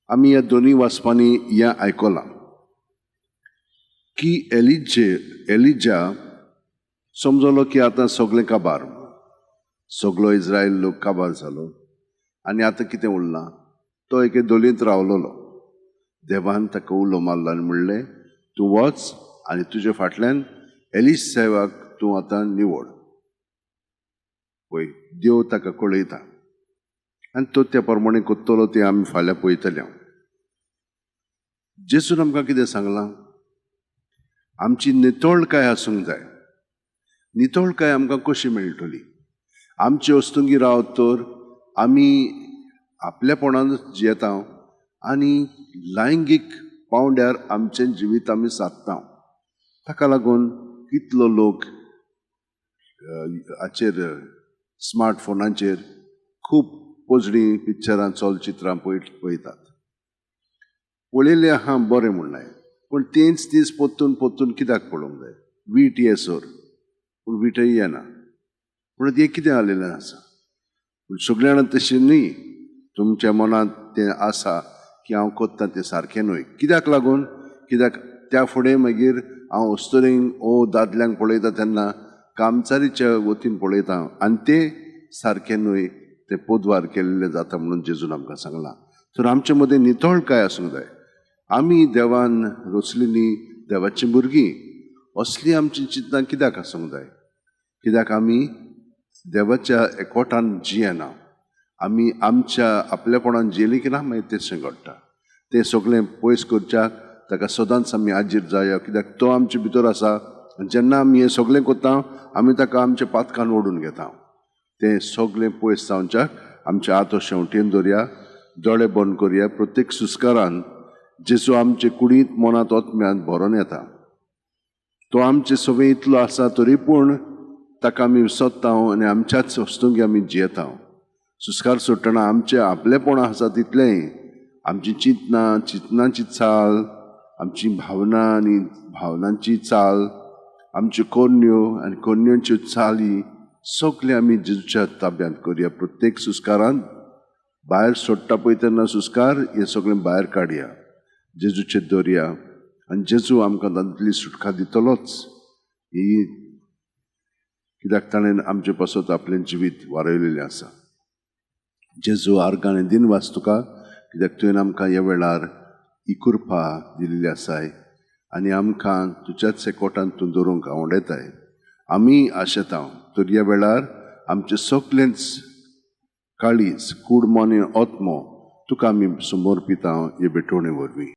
आमी ह्या दोन्ही वाचपांनी हें आयकलां की एलिजा समजलो की आतां सगळें काबार, सगळो इस्रायल लोक काबार जालो आनी आतां कितें उरलां. तो एके दोलींत रावलोलो. देवान ताका उलो मारलो आनी म्हणलें, तूं वच आनी तुजे फाटल्यान एलिशेवाक तूं आतां निवड. पळय, देव ताका कळयता आनी तो त्या प्रमाणे कोत्तलो तें आमी फाल्यां पळयतले. जेजून आमकां कितें सांगलां? आमची नितळकाय आसूंक जाय. नितळकाय आमकां कशी मेळटली? आमचे वस्तुंगी रावत तर आमी आपलेपणानूच जियेता आनी लैंगीक पावंड्यार आमचें जिवीत आमी सादता. ताका लागून कितलो लोक हाचेर स्मार्टफोनाचेर खूब पोजडी पिक्चरां चलचित्रां पळयतात. पळयलें आहा बरें म्हणलें, पूण तेंच दीस पोत्तून पोत्तून कित्याक पळोवंक जाय? वीट येसोर, पूण वीटय येना. पूण तें कितें जालेलें आसा? पूण सगळीं जाणां तशीं न्ही. तुमच्या मनांत तें आसा की हांव कोत्ता तें सारकें न्हय. कित्याक लागून? कित्याक त्या फुडें मागीर हांव अस्तोरेन दादल्यांक पळयता तेन्ना कामचारीच्या वतीन पळयता आनी तें सारकें न्हय, तें पोदवार केल्लें जाता म्हणून जेजून आमकां सांगलां. तर आमचे मदें नितळकाय आसूंक जाय. आमी देवान रचलेलीं देवाचीं भुरगीं, असलीं आमचीं चिंतनां कित्याक आसूंक जाय? कित्याक आमी देवाच्या एकवटान जियेना. आमी आमच्या आपलेपणान जियेलीं की ना मागीर तें घडटा. तें सगळें पयस करच्याक ताका सदांच आमी आजीर जाया, कित्याक तो आमचे भितर आसा. जेन्ना आमी हें सगळें कोत्ता आमी ताका आमच्या पातकान ओडून घेता. तें सगळें पयस जावच्याक आमचे हात शेवटेन दवरया, दोळे बंद करया. प्रत्येक सुस्कारान जेजू आमचे कुडींत मनांत ओतम्यांत भरोन येता. तो आमचे सगळें इतलो आसा तरी पूण ताका आमी सोदता आनी आमच्याच वस्तूंक आमी जियेता. सुस्कार सोडटना आमचें आपलेपण आसा तितलेंय आमची चिंतनाची चाल, आमची भावना आनी भावनांची चाल, आमच्यो कोन्यो आनी कोन्योच्यो चाली सगळे आमी जेजूच्या ताब्यांत करया. प्रत्येक सुस्कारान भायर सोडटा पळय तेन्ना सुस्कार हें सगळें भायर काडया, जेजूचेर दवरया आनी जेजू आमकां तातूंतली सुटका दितलोच. ही कित्याक ताणें आमचे पासत आपलें जिवीत वारयलेलें आसा. जेजू आर्गां दिनवास तुका, कित्याक तुवें आमकां ह्या वेळार ही कृपा दिलेली आसाय आनी आमकां तुज्याच एकवटान तूं दवरूंक आवडटाय. आमी आशेता तर ह्या वेळार आमचें सगळेंच काळीज, कूड, मन, आत्मो तुका आमी समर्पिता हे भेटोवणे वरवीं.